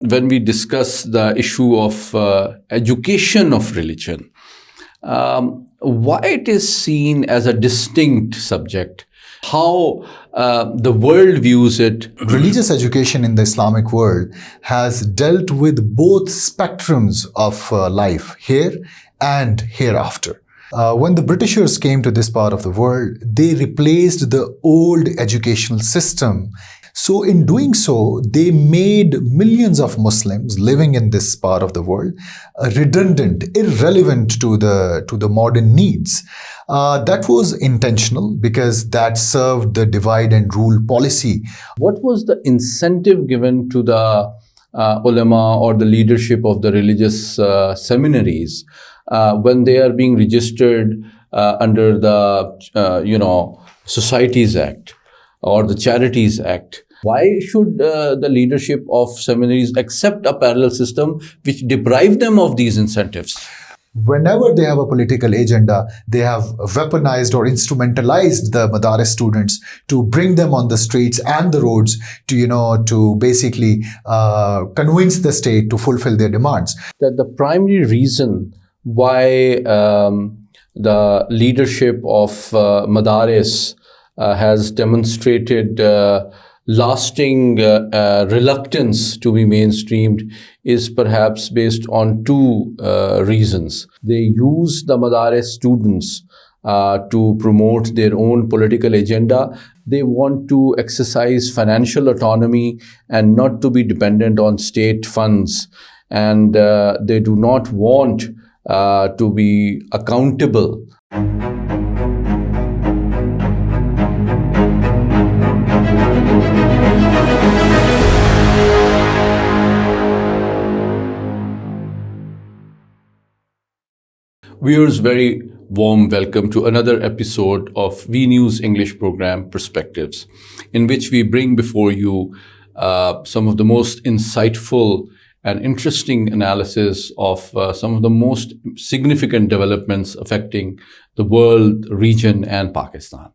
when we discuss the issue of education of religion, why it is seen as a distinct subject, how the world views it. Religious education in the Islamic world has dealt with both spectrums of life, here and hereafter. When the Britishers came to this part of the world, they replaced the old educational system. So in doing so, they made millions of Muslims living in this part of the world redundant, irrelevant to the modern needs. That was intentional because that served the divide and rule policy. What was the incentive given to the ulama or the leadership of the religious seminaries when they are being registered under the Societies Act or the Charities Act? Why should the leadership of seminaries accept a parallel system which deprives them of these incentives? Whenever they have a political agenda, they have weaponized or instrumentalized the Madaris students to bring them on the streets and the roads to basically convince the state to fulfill their demands. That the primary reason why the leadership of Madaris has demonstrated lasting reluctance to be mainstreamed is perhaps based on two reasons. They use the Madaris students to promote their own political agenda. They want to exercise financial autonomy and not to be dependent on state funds. And they do not want to be accountable. Viewers, very warm welcome to another episode of V News English program Perspectives, in which we bring before you some of the most insightful and interesting analysis of some of the most significant developments affecting the world, region, and Pakistan.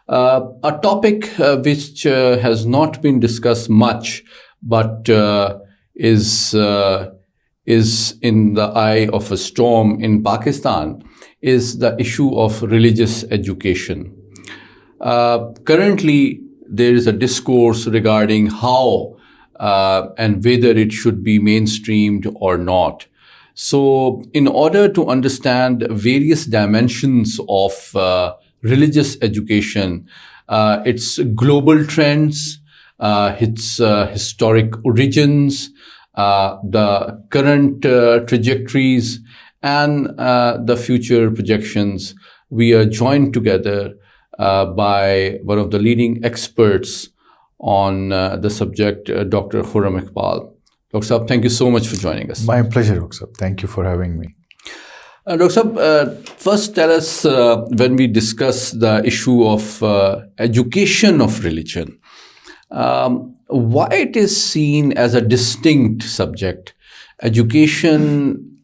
A topic which has not been discussed much, but is in the eye of a storm in Pakistan, is the issue of religious education. Currently, there is a discourse regarding how and whether it should be mainstreamed or not. So, in order to understand various dimensions of religious education, its global trends, its historic origins, the current trajectories, and the future projections, we are joined together by one of the leading experts on the subject, Dr. Khuram Iqbal. Dr. Saab, thank you so much for joining us. My pleasure, Dr. Saab. Thank you for having me. Dr. Saab, first tell us, when we discuss the issue of education of religion, why it is seen as a distinct subject. Education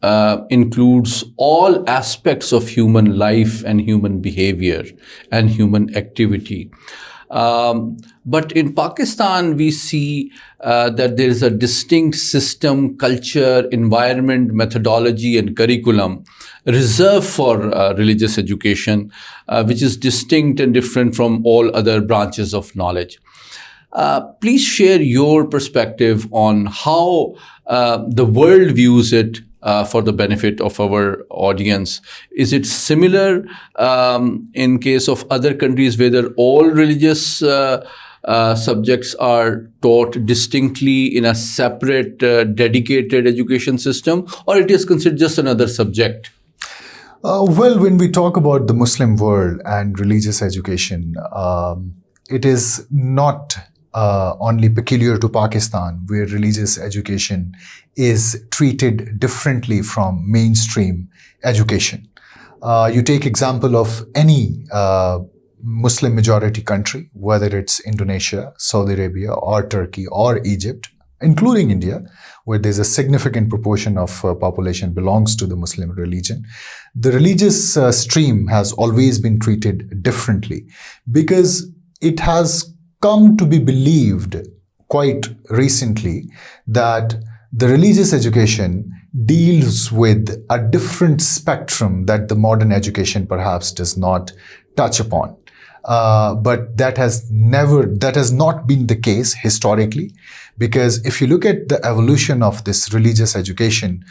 includes all aspects of human life and human behavior and human activity. But in Pakistan, we see that there is a distinct system, culture, environment, methodology, and curriculum reserved for religious education, which is distinct and different from all other branches of knowledge. Please share your perspective on how the world views it for the benefit of our audience. Is it similar in case of other countries, whether all religious subjects are taught distinctly in a separate, dedicated education system, or it is considered just another subject? Well, when we talk about the Muslim world and religious education, it is not only peculiar to Pakistan, where religious education is treated differently from mainstream education. You take example of any Muslim majority country, whether it's Indonesia, Saudi Arabia, or Turkey, or Egypt, including India, where there's a significant proportion of population belongs to the Muslim religion. The religious stream has always been treated differently because it has come to be believed quite recently that the religious education deals with a different spectrum that the modern education perhaps does not touch upon. But that has not been the case historically, because if you look at the evolution of this religious education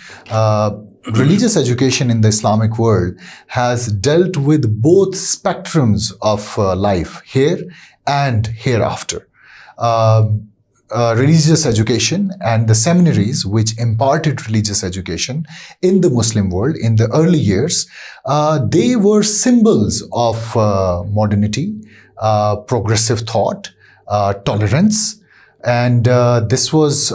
in the Islamic world has dealt with both spectrums of life, here and hereafter. Religious education and the seminaries, which imparted religious education in the Muslim world in the early years, they were symbols of modernity, progressive thought, tolerance. And this was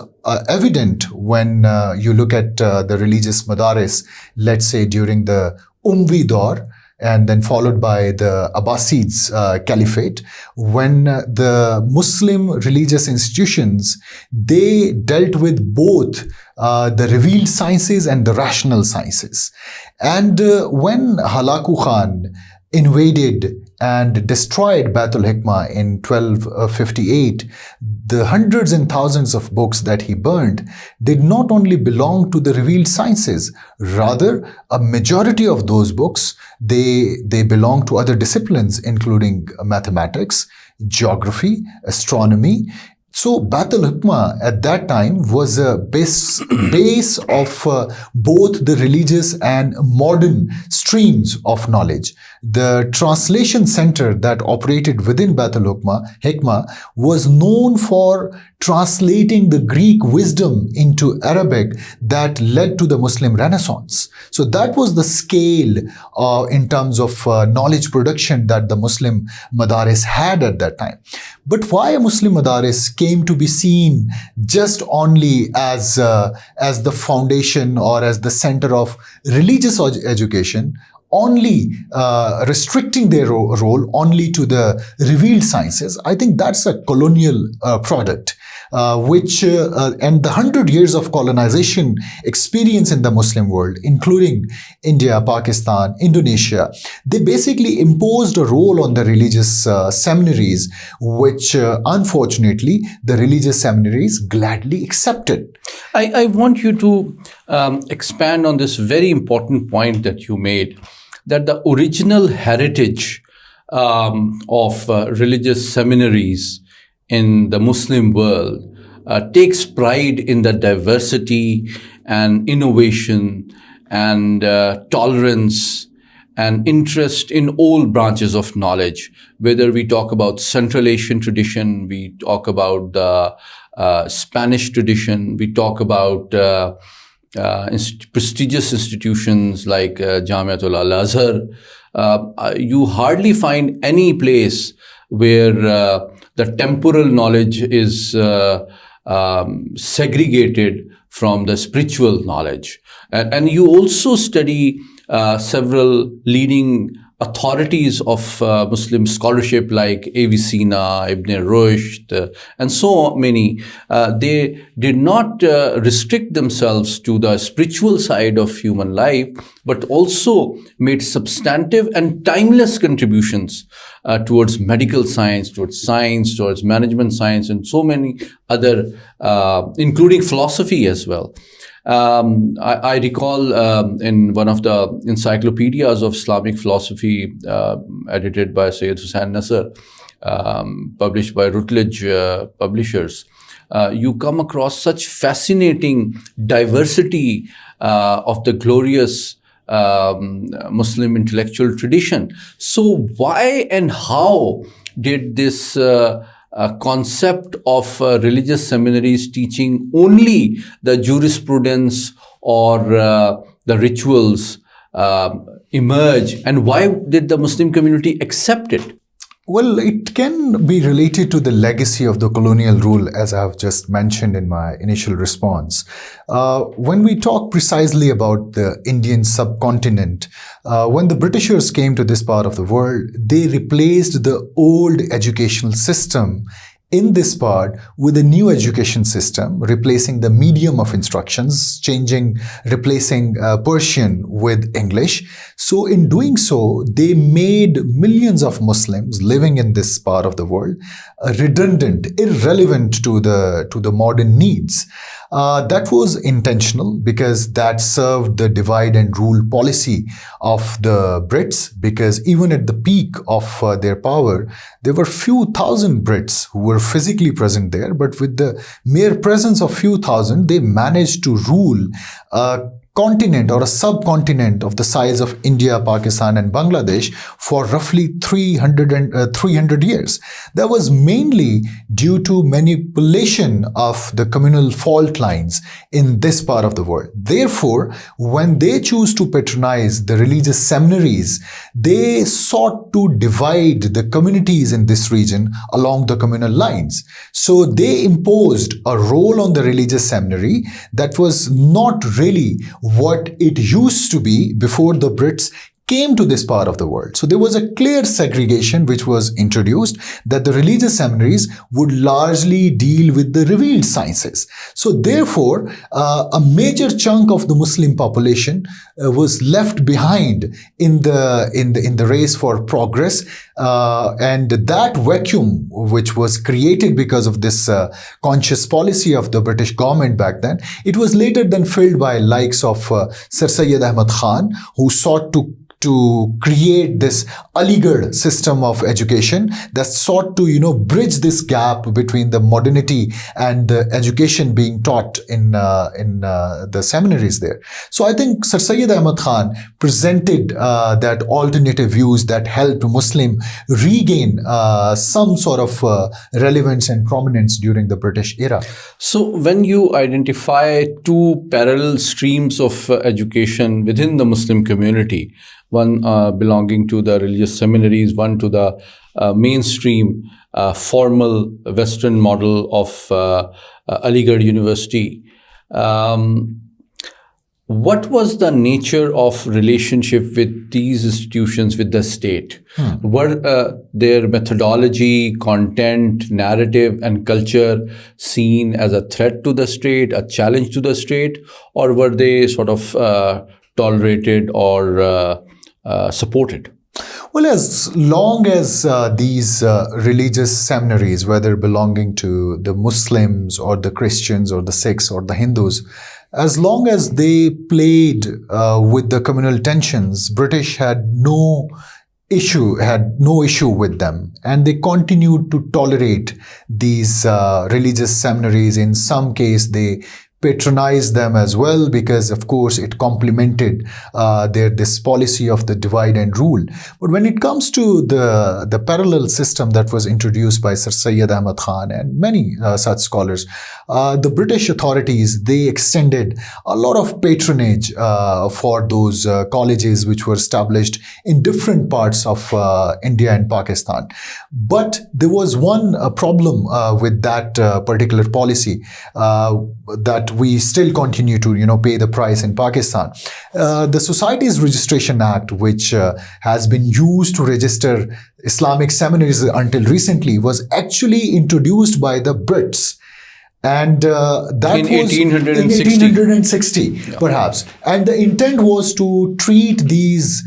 evident when you look at the religious madaris, let's say during the Umayyad Dor, and then followed by the Abbasids Caliphate, when the Muslim religious institutions, they dealt with both the revealed sciences and the rational sciences. And when Halaku Khan invaded and destroyed Baitul Hikmah in 1258, the hundreds and thousands of books that he burned did not only belong to the revealed sciences, rather a majority of those books, they belong to other disciplines, including mathematics, geography, astronomy. So Baitul Hikmah at that time was a base of both the religious and modern streams of knowledge. The translation center that operated within Baitul Hikmah was known for translating the Greek wisdom into Arabic that led to the Muslim Renaissance. So that was the scale in terms of knowledge production that the Muslim Madaris had at that time. But why Muslim Madaris came to be seen just only as the foundation or as the center of religious education, only restricting their role only to the revealed sciences, I think that's a colonial product. And the 100 years of colonization experience in the Muslim world, including India, Pakistan, Indonesia, they basically imposed a role on the religious seminaries, which unfortunately the religious seminaries gladly accepted. I want you to expand on this very important point that you made, that the original heritage of religious seminaries in the Muslim world takes pride in the diversity and innovation and tolerance and interest in all branches of knowledge. Whether we talk about Central Asian tradition, we talk about the Spanish tradition, we talk about prestigious institutions like Jamiatul Al-Azhar, you hardly find any place where the temporal knowledge is segregated from the spiritual knowledge. And you also study several leading authorities of Muslim scholarship like Avicenna, Ibn Rushd, and so many. They did not restrict themselves to the spiritual side of human life, but also made substantive and timeless contributions towards medical science, towards management science, and so many other, including philosophy as well. I recall in one of the encyclopedias of Islamic philosophy edited by Syed Hussain Nasr, published by Routledge Publishers, you come across such fascinating diversity of the glorious Muslim intellectual tradition. So why and how did this concept of religious seminaries teaching only the jurisprudence or the rituals emerge, and why did the Muslim community accept it? Well, it can be related to the legacy of the colonial rule, as I have just mentioned in my initial response. When we talk precisely about the Indian subcontinent, when the Britishers came to this part of the world, they replaced the old educational system in this part with a new education system, replacing the medium of instructions, replacing Persian with English. So in doing so, they made millions of Muslims living in this part of the world redundant, irrelevant to the modern needs. That was intentional because that served the divide and rule policy of the Brits, because even at the peak of their power, there were few thousand Brits who were physically present there, but with the mere presence of few thousand, they managed to rule a continent or a subcontinent of the size of India, Pakistan and Bangladesh for roughly 300 years. That was mainly due to manipulation of the communal fault lines in this part of the world. Therefore, when they choose to patronize the religious seminaries, they sought to divide the communities in this region along the communal lines. So they imposed a role on the religious seminary that was not really what it used to be before the Brits came to this part of the world. So there was a clear segregation which was introduced, that the religious seminaries would largely deal with the revealed sciences. So therefore, a major chunk of the Muslim population was left behind in the race for progress, and that vacuum which was created because of this conscious policy of the British government back then, it was later then filled by likes of Sir Syed Ahmad Khan, who sought to create this Aligarh system of education that sought to, bridge this gap between the modernity and the education being taught in the seminaries there. So I think Sir Syed Ahmad Khan presented that alternative views that helped Muslim regain some sort of relevance and prominence during the British era. So when you identify two parallel streams of education within the Muslim community, one belonging to the religious seminaries, one to the mainstream formal Western model of Aligarh University. What was the nature of relationship with these institutions with the state? Were their methodology, content, narrative, and culture seen as a threat to the state, a challenge to the state, or were they sort of tolerated or supported? Well, as long as these religious seminaries, whether belonging to the Muslims or the Christians or the Sikhs or the Hindus, as long as they played with the communal tensions, British had no issue with them, and they continued to tolerate these religious seminaries. In some case, they patronized them as well, because of course it complemented this policy of the divide and rule. But when it comes to the parallel system that was introduced by Sir Syed Ahmad Khan and many such scholars, the British authorities, they extended a lot of patronage for those colleges which were established in different parts of India and Pakistan. But there was one problem with that particular policy that we still continue to pay the price in Pakistan. The Societies Registration Act, which has been used to register Islamic seminaries until recently, was actually introduced by the Brits. And that in was 1860. in 1860, perhaps. And the intent was to treat these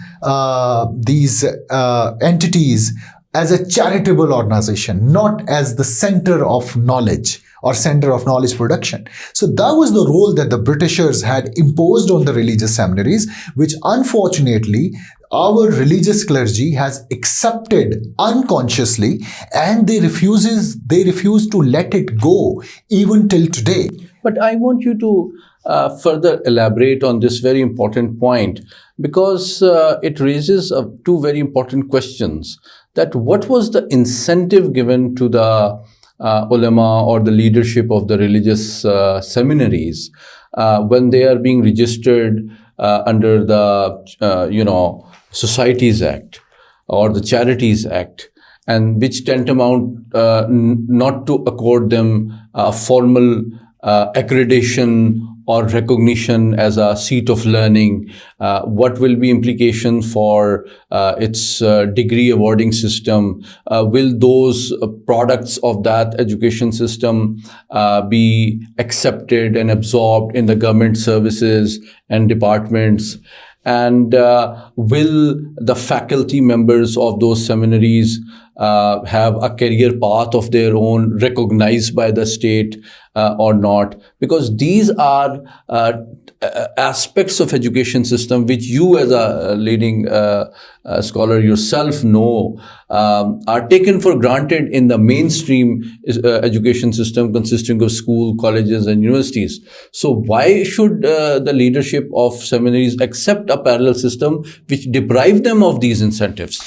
entities as a charitable organization, not as the center of knowledge or center of knowledge production. So that was the role that the Britishers had imposed on the religious seminaries, which unfortunately our religious clergy has accepted unconsciously, and they refuse to let it go even till today. But I want you to further elaborate on this very important point, because it raises two very important questions. That what was the incentive given to the ulama or the leadership of the religious seminaries when they are being registered under the Societies Act or the Charities Act, and which tantamount not to accord them a formal accreditation or recognition as a seat of learning? What will be implication for its degree awarding system? Will those products of that education system be accepted and absorbed in the government services and departments? And will the faculty members of those seminaries have a career path of their own recognized by the state or not? Because these are aspects of education system which you as a leading scholar yourself know are taken for granted in the mainstream education system consisting of school, colleges and universities. So why should the leadership of seminaries accept a parallel system which deprive them of these incentives?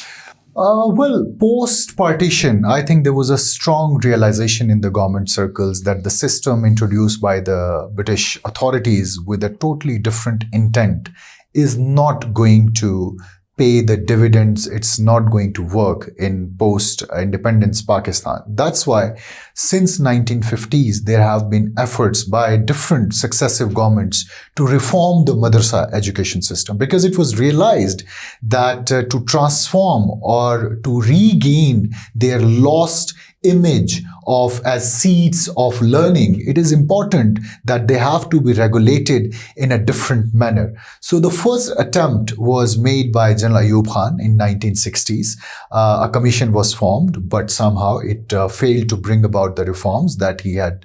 Well, post-partition, I think there was a strong realization in the government circles that the system introduced by the British authorities with a totally different intent is not going to pay the dividends. It's not going to work in post-independence Pakistan. That's why since 1950s, there have been efforts by different successive governments to reform the madrasa education system, because it was realized that to transform or to regain their lost image of as seats of learning, it is important that they have to be regulated in a different manner. So the first attempt was made by General Ayub Khan in 1960s. A commission was formed, but somehow it failed to bring about the reforms that he had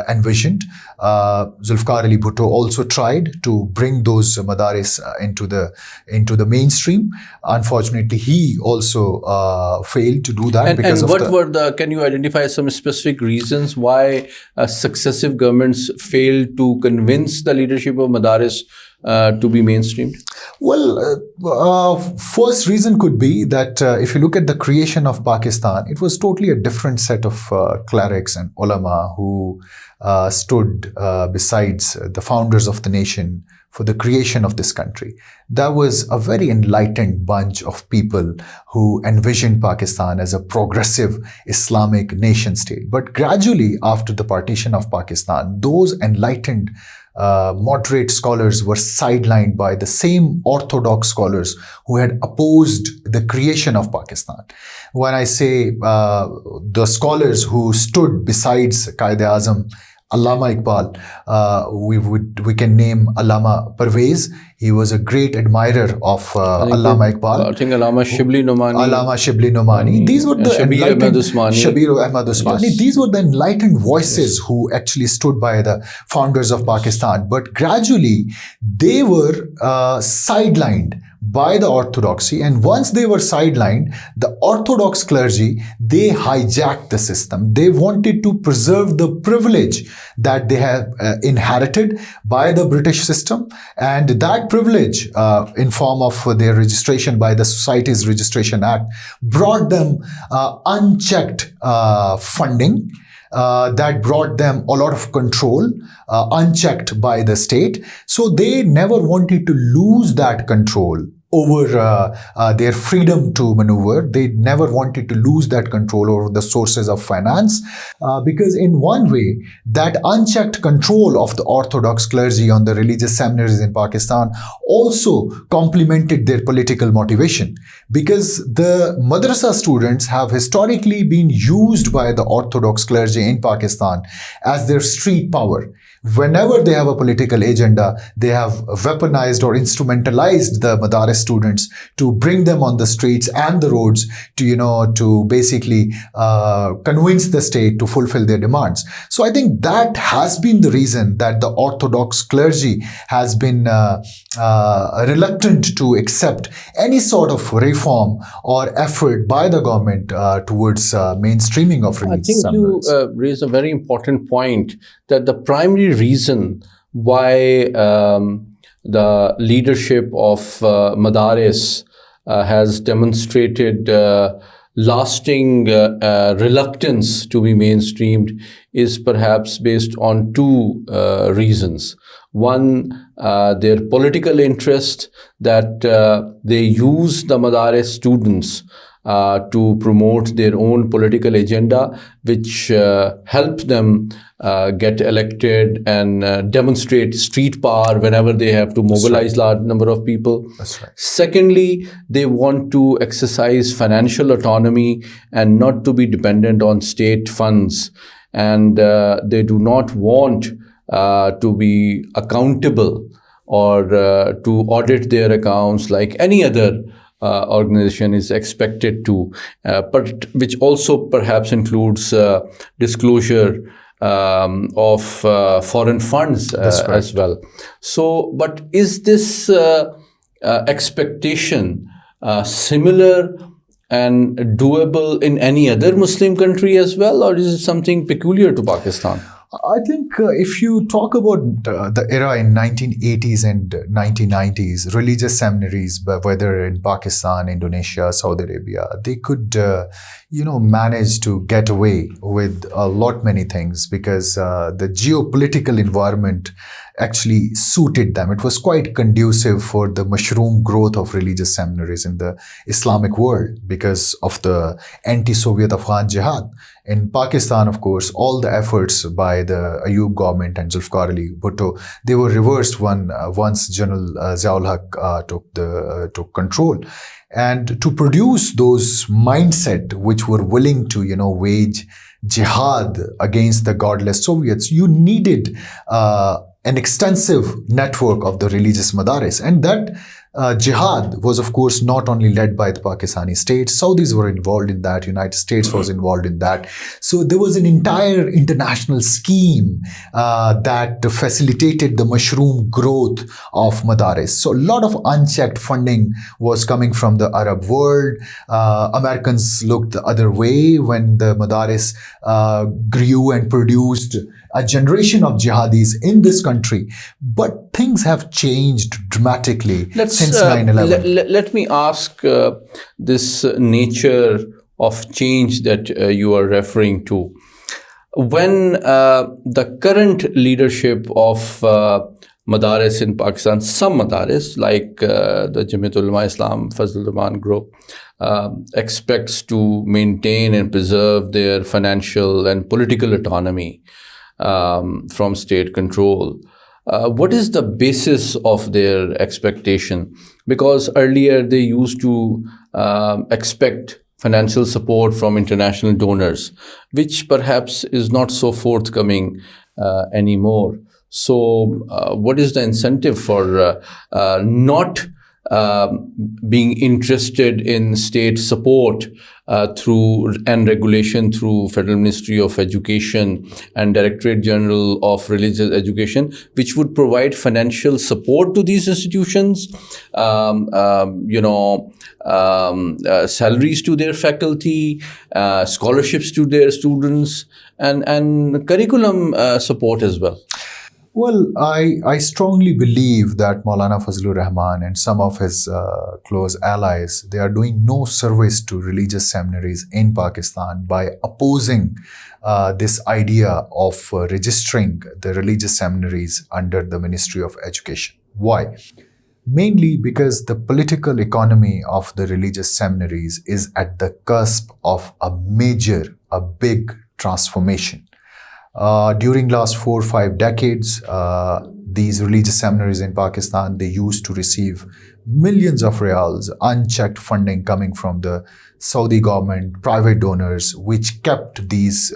envisioned. Zulfikar Ali Bhutto also tried to bring those madaris into the mainstream. Unfortunately, he also failed to do that. Can you identify some specific reasons why successive governments failed to convince the leadership of madaris to be mainstreamed? Well, first reason could be that if you look at the creation of Pakistan, it was totally a different set of clerics and ulama who stood besides the founders of the nation for the creation of this country. That was a very enlightened bunch of people who envisioned Pakistan as a progressive Islamic nation state. But gradually, after the partition of Pakistan, those enlightened moderate scholars were sidelined by the same orthodox scholars who had opposed the creation of Pakistan. When I say the scholars who stood besides Quaid-e-Azam, Allama Iqbal, we can name Allama Parvez. He was a great admirer of Allama Iqbal. I think Allama Shibli Nomani. These were the enlightened Shabir Ahmad Usmani. Yes. These were the enlightened voices who actually stood by the founders of Pakistan. But gradually, they were sidelined by the orthodoxy, and once they were sidelined, the orthodox clergy, they hijacked the system. They wanted to preserve the privilege that they have inherited by the British system, and that privilege in form of their registration by the Societies Registration Act brought them unchecked funding. That brought them a lot of control, unchecked by the state. So they never wanted to lose that control over their freedom to maneuver. They never wanted to lose that control over the sources of finance, because in one way, that unchecked control of the orthodox clergy on the religious seminaries in Pakistan also complemented their political motivation, because the madrasa students have historically been used by the orthodox clergy in Pakistan as their street power. Whenever they have a political agenda, they have weaponized or instrumentalized the Madaris students to bring them on the streets and the roads to basically convince the state to fulfill their demands. So I think that has been the reason that the orthodox clergy has been reluctant to accept any sort of reform or effort by the government towards mainstreaming of religious seminaries. I think you raise a very important point, that the primary reason why the leadership of Madaris has demonstrated lasting reluctance to be mainstreamed is perhaps based on two reasons. One, their political interest, that they use the Madaris students to promote their own political agenda, which help them get elected and demonstrate street power whenever they have to mobilize large number of people. That's right. Secondly, they want to exercise financial autonomy and not to be dependent on state funds. And they do not want to be accountable or to audit their accounts like any other organization is expected to, but which also perhaps includes disclosure of foreign funds as well. So, but is this expectation similar and doable in any other Muslim country as well, or is it something peculiar to Pakistan? I think if you talk about the era in 1980s and 1990s, religious seminaries, whether in Pakistan, Indonesia, Saudi Arabia, they could, manage to get away with a lot many things because the geopolitical environment actually suited them. It was quite conducive for the mushroom growth of religious seminaries in the Islamic world because of the anti-Soviet Afghan jihad. In Pakistan, of course, all the efforts by the Ayub government and Zulfikar Ali Bhutto, they were reversed once General Ziaul Haq took control. And to produce those mindset which were willing to, wage jihad against the godless Soviets, you needed an extensive network of the religious madaris. And that jihad was, of course, not only led by the Pakistani state. Saudis were involved in that. United States was involved in that. So there was an entire international scheme that facilitated the mushroom growth of madaris. So a lot of unchecked funding was coming from the Arab world. Americans looked the other way when the madaris grew and produced a generation of jihadis in this country. But things have changed dramatically since 9/11. Let me ask this nature of change that you are referring to. When the current leadership of Madaris in Pakistan, some Madaris like the Jamiat Ulama Islam Fazlur Rahman group expects to maintain and preserve their financial and political autonomy from state control. What is the basis of their expectation? Because earlier they used to expect financial support from international donors, which perhaps is not so forthcoming anymore. So what is the incentive for not being interested in state support through and regulation through Federal Ministry of Education and Directorate General of Religious Education, which would provide financial support to these institutions, salaries to their faculty, scholarships to their students, and curriculum support as well? Well, I strongly believe that Maulana Fazlur Rahman and some of his close allies, they are doing no service to religious seminaries in Pakistan by opposing this idea of registering the religious seminaries under the Ministry of Education. Why? Mainly because the political economy of the religious seminaries is at the cusp of a big transformation. During last 4 or 5 decades, these religious seminaries in Pakistan, they used to receive millions of riyals, unchecked funding coming from the Saudi government, private donors, which kept these,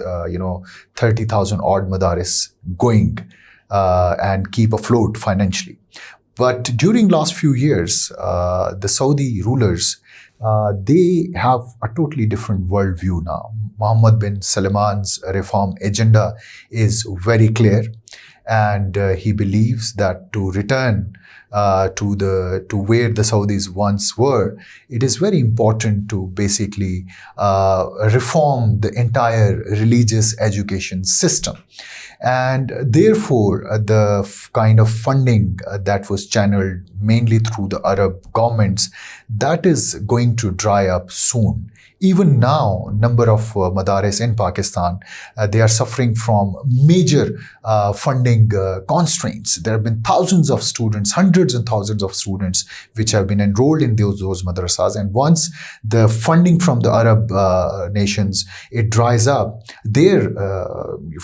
30,000 odd madaris going and keep afloat financially. But during last few years, the Saudi rulers, they have a totally different worldview now. Mohammed bin Salman's reform agenda is very clear, and he believes that to return to where the Saudis once were, it is very important to basically reform the entire religious education system. And therefore, the kind of funding that was channeled mainly through the Arab governments, that is going to dry up soon. Even now, number of madaris in Pakistan, they are suffering from major funding constraints. There have been thousands of students, hundreds hundreds and thousands of students which have been enrolled in those madrasas. And once the funding from the Arab nations, it dries up, their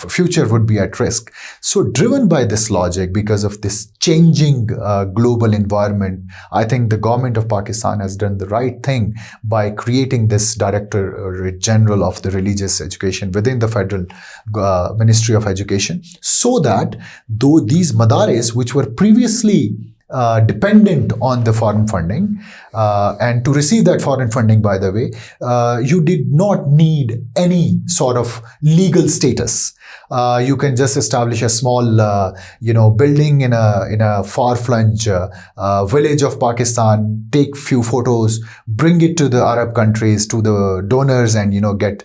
future would be at risk. So driven by this logic, because of this changing global environment, I think the government of Pakistan has done the right thing by creating this Directorate General of the Religious Education within the Federal Ministry of Education, so that though these madaris, which were previously dependent on the foreign funding, and to receive that foreign funding, by the way, you did not need any sort of legal status. You can just establish a small, building in a far-flung village of Pakistan, take few photos, bring it to the Arab countries, to the donors, and get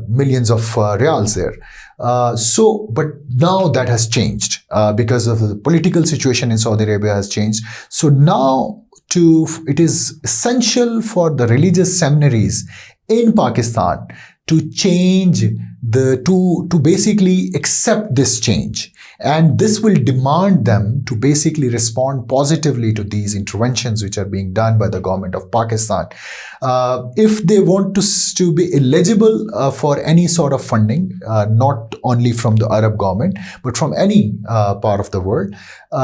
millions of riyals there. But now that has changed because of the political situation in Saudi Arabia has changed. So now it is essential for the religious seminaries in Pakistan to change to basically accept this change. And this will demand them to basically respond positively to these interventions which are being done by the government of Pakistan. If they want to be eligible for any sort of funding, not only from the Arab government, but from any part of the world,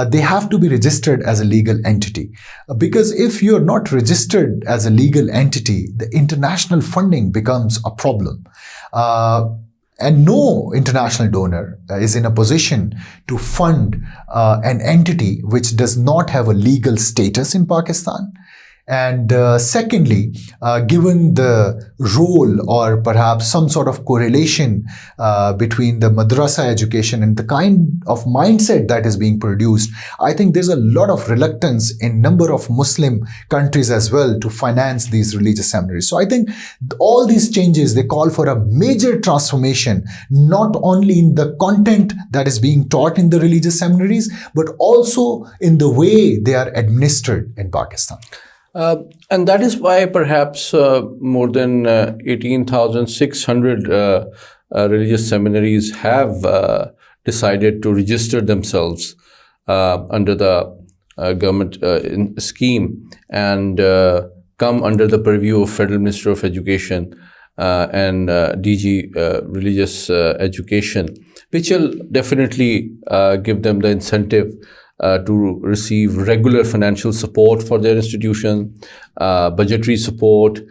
they have to be registered as a legal entity. Because if you're not registered as a legal entity, the international funding becomes a problem. And no international donor is in a position to fund an entity which does not have a legal status in Pakistan. And secondly, given the role or perhaps some sort of correlation between the madrasa education and the kind of mindset that is being produced, I think there's a lot of reluctance in number of Muslim countries as well to finance these religious seminaries. So I think all these changes, they call for a major transformation, not only in the content that is being taught in the religious seminaries, but also in the way they are administered in Pakistan. And that is why perhaps more than 18,600 religious seminaries have decided to register themselves under the government scheme and come under the purview of Federal Minister of Education and DG Religious Education, which will definitely give them the incentive to receive regular financial support for their institution, budgetary support,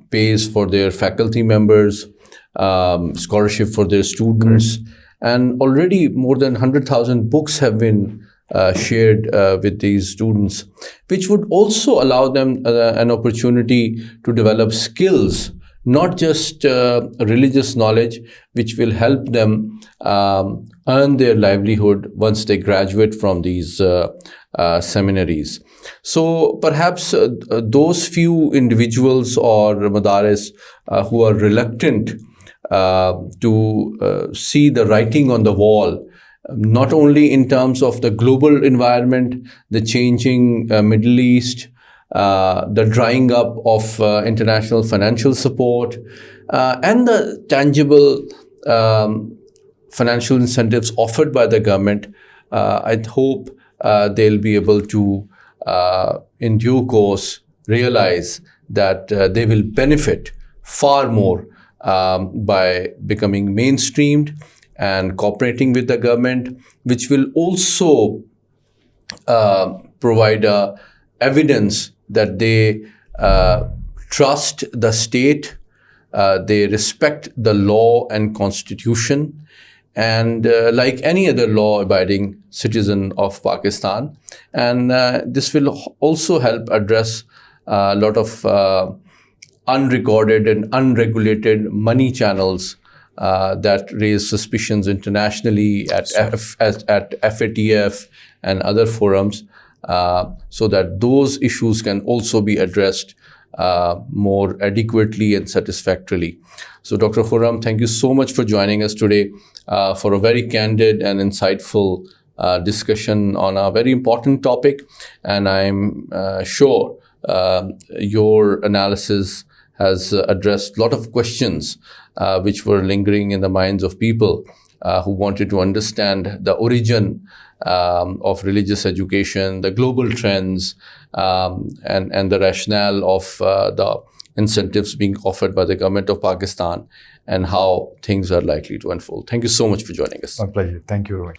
pays for their faculty members, scholarship for their students. And already more than 100,000 books have been shared with these students, which would also allow them an opportunity to develop skills, not just religious knowledge, which will help them earn their livelihood once they graduate from these seminaries. So perhaps those few individuals or madaris who are reluctant to see the writing on the wall, not only in terms of the global environment, the changing Middle East, the drying up of international financial support, and the tangible financial incentives offered by the government, I hope they'll be able to, in due course, realize that they will benefit far more by becoming mainstreamed and cooperating with the government, which will also provide evidence that they trust the state, they respect the law and constitution, and like any other law-abiding citizen of Pakistan. And this will also help address a lot of unrecorded and unregulated money channels that raise suspicions internationally at FATF and other forums, so that those issues can also be addressed more adequately and satisfactorily. So Dr. Khuram, thank you so much for joining us today for a very candid and insightful discussion on a very important topic. And I'm sure your analysis has addressed a lot of questions which were lingering in the minds of people who wanted to understand the origin of religious education, the global trends, and the rationale of the incentives being offered by the government of Pakistan and how things are likely to unfold. Thank you so much for joining us. My pleasure. Thank you, Rohit.